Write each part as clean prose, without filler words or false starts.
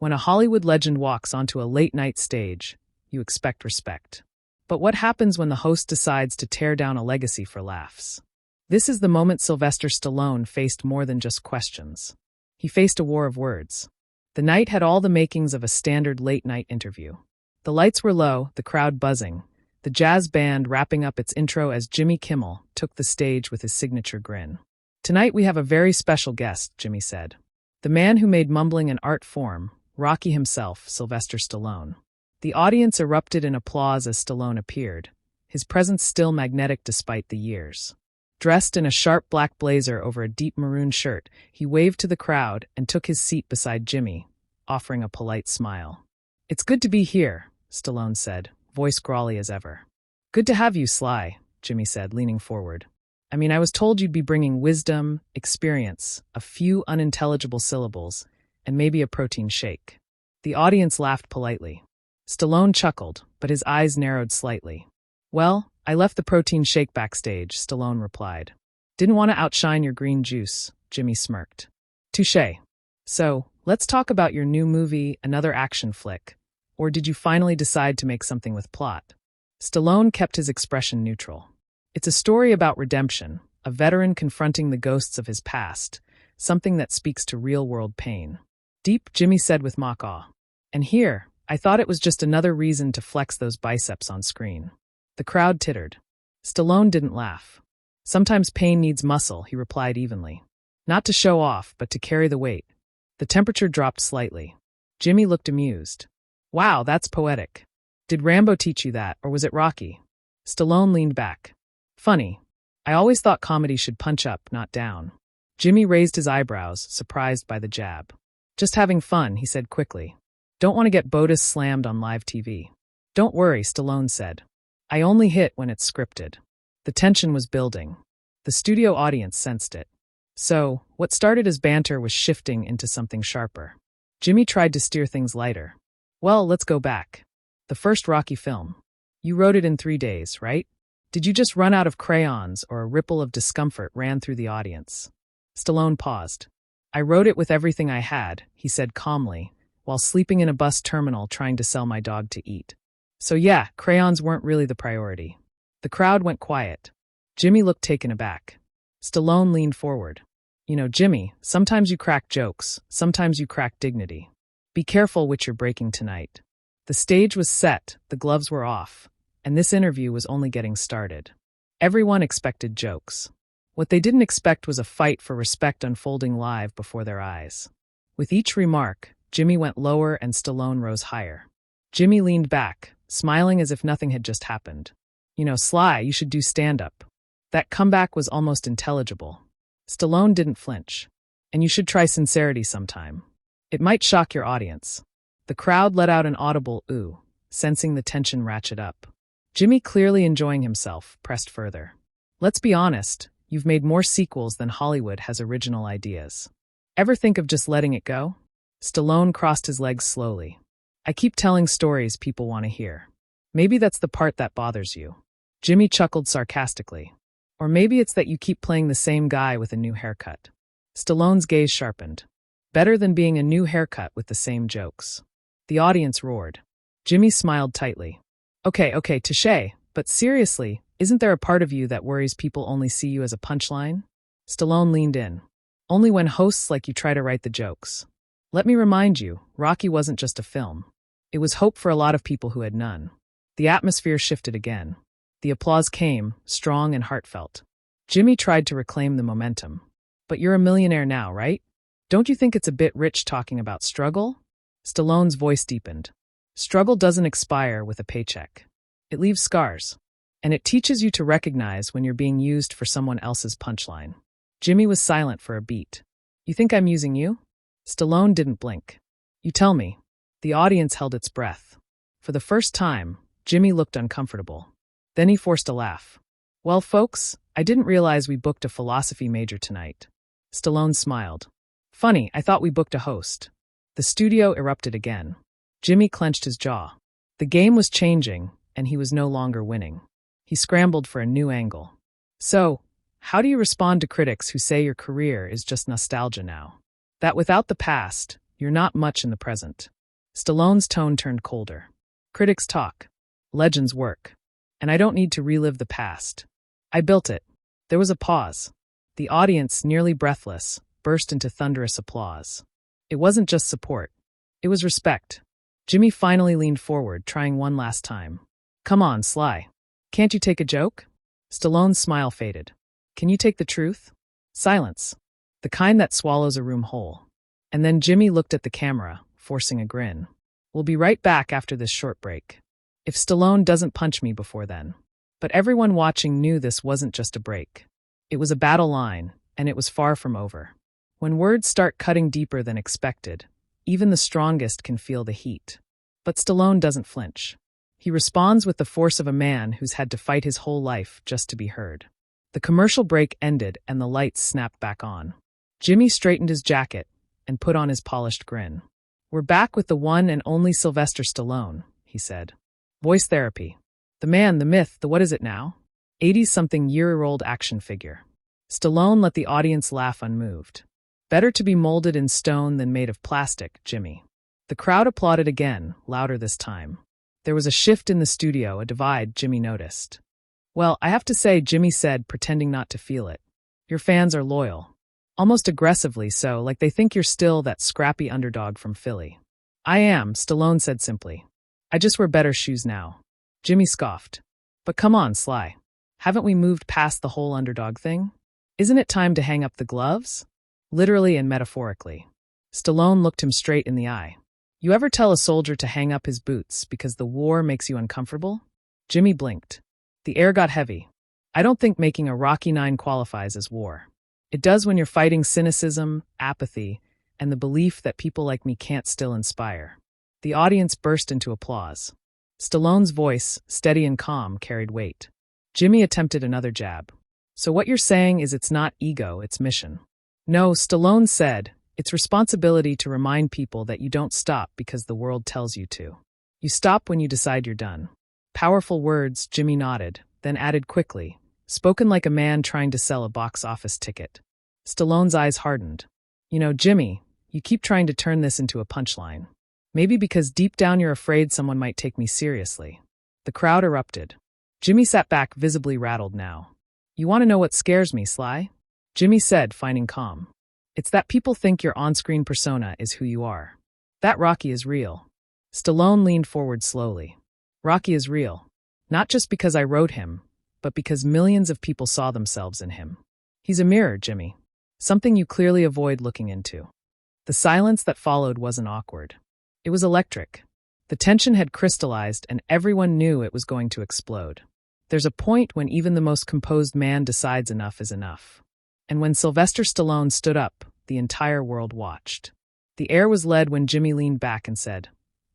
When a Hollywood legend walks onto a late-night stage, you expect respect. But what happens when the host decides to tear down a legacy for laughs? This is the moment Sylvester Stallone faced more than just questions. He faced a war of words. The night had all the makings of a standard late-night interview. The lights were low, the crowd buzzing, the jazz band wrapping up its intro as Jimmy Kimmel took the stage with his signature grin. "Tonight we have a very special guest," Jimmy said. "The man who made mumbling an art form, Rocky himself, Sylvester Stallone." The audience erupted in applause as Stallone appeared, his presence still magnetic despite the years. Dressed in a sharp black blazer over a deep maroon shirt, he waved to the crowd and took his seat beside Jimmy, offering a polite smile. "It's good to be here," Stallone said, voice growly as ever. "Good to have you, Sly," Jimmy said, leaning forward. I was told you'd be bringing wisdom, experience, a few unintelligible syllables, and maybe a protein shake." The audience laughed politely. Stallone chuckled, but his eyes narrowed slightly. "Well, I left the protein shake backstage," Stallone replied. "Didn't want to outshine your green juice," Jimmy smirked. "Touché. So, let's talk about your new movie, another action flick. Or did you finally decide to make something with plot?" Stallone kept his expression neutral. "It's a story about redemption, a veteran confronting the ghosts of his past, something that speaks to real-world pain." "Deep," Jimmy said with mock awe. "And here, I thought it was just another reason to flex those biceps on screen." The crowd tittered. Stallone didn't laugh. "Sometimes pain needs muscle," he replied evenly. "Not to show off, but to carry the weight." The temperature dropped slightly. Jimmy looked amused. "Wow, that's poetic. Did Rambo teach you that, or was it Rocky?" Stallone leaned back. "Funny. I always thought comedy should punch up, not down." Jimmy raised his eyebrows, surprised by the jab. "Just having fun," he said quickly. "Don't want to get Botus slammed on live TV." "Don't worry," Stallone said. "I only hit when it's scripted." The tension was building. The studio audience sensed it. So, what started as banter was shifting into something sharper. Jimmy tried to steer things lighter. "Well, let's go back. The first Rocky film. You wrote it in 3 days, right? Did you just run out of crayons, or a ripple of discomfort ran through the audience?" Stallone paused. "I wrote it with everything I had," he said calmly, while sleeping in a bus terminal trying to sell my dog to eat. "So yeah, crayons weren't really the priority." The crowd went quiet. Jimmy looked taken aback. Stallone leaned forward. Jimmy, sometimes you crack jokes, sometimes you crack dignity. Be careful which you're breaking tonight." The stage was set, the gloves were off, and this interview was only getting started. Everyone expected jokes. What they didn't expect was a fight for respect unfolding live before their eyes. With each remark, Jimmy went lower and Stallone rose higher. Jimmy leaned back, smiling as if nothing had just happened. "Sly, you should do stand-up." That comeback was almost intelligible. Stallone didn't flinch. "And you should try sincerity sometime. It might shock your audience." The crowd let out an audible ooh, sensing the tension ratchet up. Jimmy, clearly enjoying himself, pressed further. "Let's be honest, you've made more sequels than Hollywood has original ideas. Ever think of just letting it go?" Stallone crossed his legs slowly. "I keep telling stories people want to hear. Maybe that's the part that bothers you." Jimmy chuckled sarcastically. "Or maybe it's that you keep playing the same guy with a new haircut." Stallone's gaze sharpened. "Better than being a new haircut with the same jokes." The audience roared. Jimmy smiled tightly. Okay, touché, but seriously, isn't there a part of you that worries people only see you as a punchline?" Stallone leaned in. "Only when hosts like you try to write the jokes. Let me remind you, Rocky wasn't just a film. It was hope for a lot of people who had none." The atmosphere shifted again. The applause came, strong and heartfelt. Jimmy tried to reclaim the momentum. "But you're a millionaire now, right? Don't you think it's a bit rich talking about struggle?" Stallone's voice deepened. "Struggle doesn't expire with a paycheck. It leaves scars. And it teaches you to recognize when you're being used for someone else's punchline." Jimmy was silent for a beat. "You think I'm using you?" Stallone didn't blink. "You tell me." The audience held its breath. For the first time, Jimmy looked uncomfortable. Then he forced a laugh. "Well, folks, I didn't realize we booked a philosophy major tonight." Stallone smiled. "Funny, I thought we booked a host." The studio erupted again. Jimmy clenched his jaw. The game was changing, and he was no longer winning. He scrambled for a new angle. "So, how do you respond to critics who say your career is just nostalgia now? That without the past, you're not much in the present?" Stallone's tone turned colder. Critics talk. Legends work. And I don't need to relive the past. I built it. There was a pause. The audience, nearly breathless, burst into thunderous applause. It wasn't just support. It was respect. Jimmy finally leaned forward, trying one last time. Come on, Sly. Can't you take a joke? Stallone's smile faded. Can you take the truth? Silence. The kind that swallows a room whole. And then Jimmy looked at the camera, forcing a grin. We'll be right back after this short break. If Stallone doesn't punch me before then. But everyone watching knew this wasn't just a break. It was a battle line, and it was far from over. When words start cutting deeper than expected, even the strongest can feel the heat. But Stallone doesn't flinch. He responds with the force of a man who's had to fight his whole life just to be heard. The commercial break ended and the lights snapped back on. Jimmy straightened his jacket and put on his polished grin. We're back with the one and only Sylvester Stallone, he said. Voice therapy. The man, the myth, the what is it now? 80-something-year-old action figure. Stallone let the audience laugh unmoved. Better to be molded in stone than made of plastic, Jimmy. The crowd applauded again, louder this time. There was a shift in the studio, a divide Jimmy noticed. Well, I have to say, Jimmy said, pretending not to feel it. Your fans are loyal. Almost aggressively so, like they think you're still that scrappy underdog from Philly. I am, Stallone said simply. I just wear better shoes now. Jimmy scoffed. But come on, Sly. Haven't we moved past the whole underdog thing? Isn't it time to hang up the gloves? Literally and metaphorically. Stallone looked him straight in the eye. You ever tell a soldier to hang up his boots because the war makes you uncomfortable? Jimmy blinked. The air got heavy. I don't think making a Rocky IX qualifies as war. It does when you're fighting cynicism, apathy, and the belief that people like me can't still inspire. The audience burst into applause. Stallone's voice, steady and calm, carried weight. Jimmy attempted another jab. So what you're saying is it's not ego, it's mission. No, Stallone said, it's responsibility to remind people that you don't stop because the world tells you to. You stop when you decide you're done. Powerful words, Jimmy nodded, then added quickly, spoken like a man trying to sell a box office ticket. Stallone's eyes hardened. You know, Jimmy, you keep trying to turn this into a punchline. Maybe because deep down you're afraid someone might take me seriously. The crowd erupted. Jimmy sat back, visibly rattled now. You want to know what scares me, Sly? Jimmy said, finding calm. It's that people think your on-screen persona is who you are. That Rocky is real. Stallone leaned forward slowly. Rocky is real. Not just because I wrote him, but because millions of people saw themselves in him. He's a mirror, Jimmy. Something you clearly avoid looking into. The silence that followed wasn't awkward. It was electric. The tension had crystallized and everyone knew it was going to explode. There's a point when even the most composed man decides enough is enough. And when Sylvester Stallone stood up, the entire world watched. The air was lead when Jimmy leaned back and said,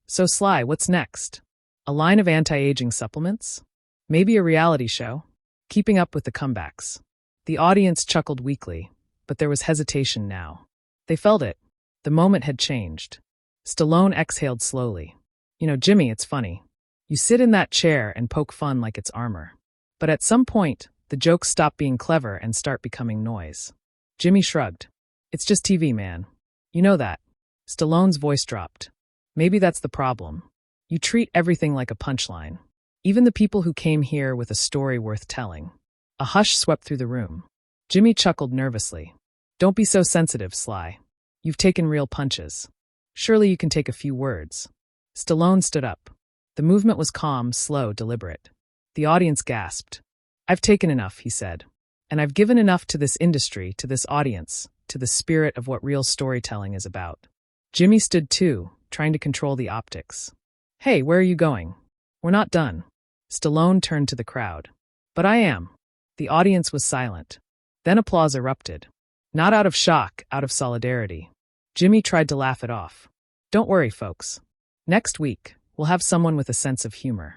So Sly, what's next? A line of anti-aging supplements? Maybe a reality show? Keeping up with the comebacks. The audience chuckled weakly, but there was hesitation now. They felt it. The moment had changed. Stallone exhaled slowly. You know, Jimmy, it's funny. You sit in that chair and poke fun like it's armor. But at some point, the jokes stop being clever and start becoming noise. Jimmy shrugged. It's just TV, man. You know that. Stallone's voice dropped. Maybe that's the problem. You treat everything like a punchline. Even the people who came here with a story worth telling. A hush swept through the room. Jimmy chuckled nervously. Don't be so sensitive, Sly. You've taken real punches. Surely you can take a few words. Stallone stood up. The movement was calm, slow, deliberate. The audience gasped. I've taken enough, he said. And I've given enough to this industry, to this audience, to the spirit of what real storytelling is about. Jimmy stood too, trying to control the optics. Hey, where are you going? We're not done. Stallone turned to the crowd. But I am. The audience was silent. Then applause erupted. Not out of shock, out of solidarity. Jimmy tried to laugh it off. Don't worry, folks. Next week, we'll have someone with a sense of humor.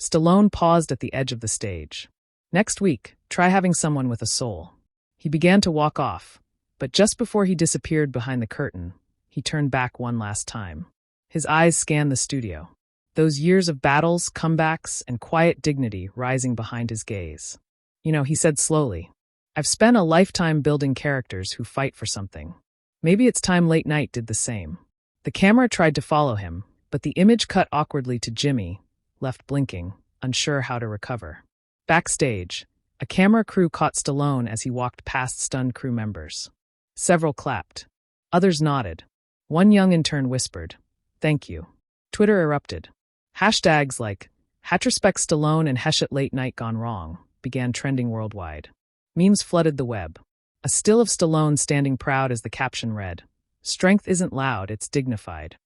Stallone paused at the edge of the stage. Next week, try having someone with a soul. He began to walk off, but just before he disappeared behind the curtain, he turned back one last time. His eyes scanned the studio. Those years of battles, comebacks, and quiet dignity rising behind his gaze. You know, he said slowly, I've spent a lifetime building characters who fight for something. Maybe it's time late night did the same. The camera tried to follow him, But the image cut awkwardly to Jimmy, left blinking, unsure how to recover. Backstage, a camera crew caught Stallone as he walked past stunned crew members. Several clapped. Others nodded. One young intern whispered, "Thank you." Twitter erupted. Hashtags like #Hatchrespect Stallone and #Heshet Late Night Gone Wrong began trending worldwide. Memes flooded the web. A still of Stallone standing proud as the caption read, "Strength isn't loud, it's dignified."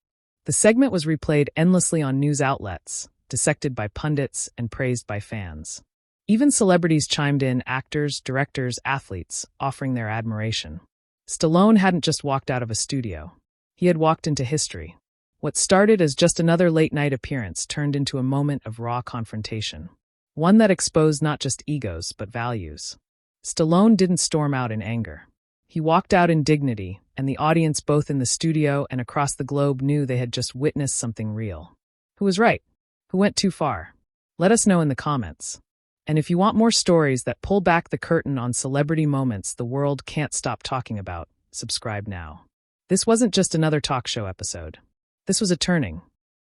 The segment was replayed endlessly on news outlets, dissected by pundits and praised by fans. Even celebrities chimed in, actors, directors, athletes, offering their admiration. Stallone hadn't just walked out of a studio. He had walked into history. What started as just another late-night appearance turned into a moment of raw confrontation. One that exposed not just egos, but values. Stallone didn't storm out in anger. He walked out in dignity, and the audience both in the studio and across the globe knew they had just witnessed something real. Who was right? Who went too far? Let us know in the comments. And if you want more stories that pull back the curtain on celebrity moments the world can't stop talking about, subscribe now. This wasn't just another talk show episode. This was a turning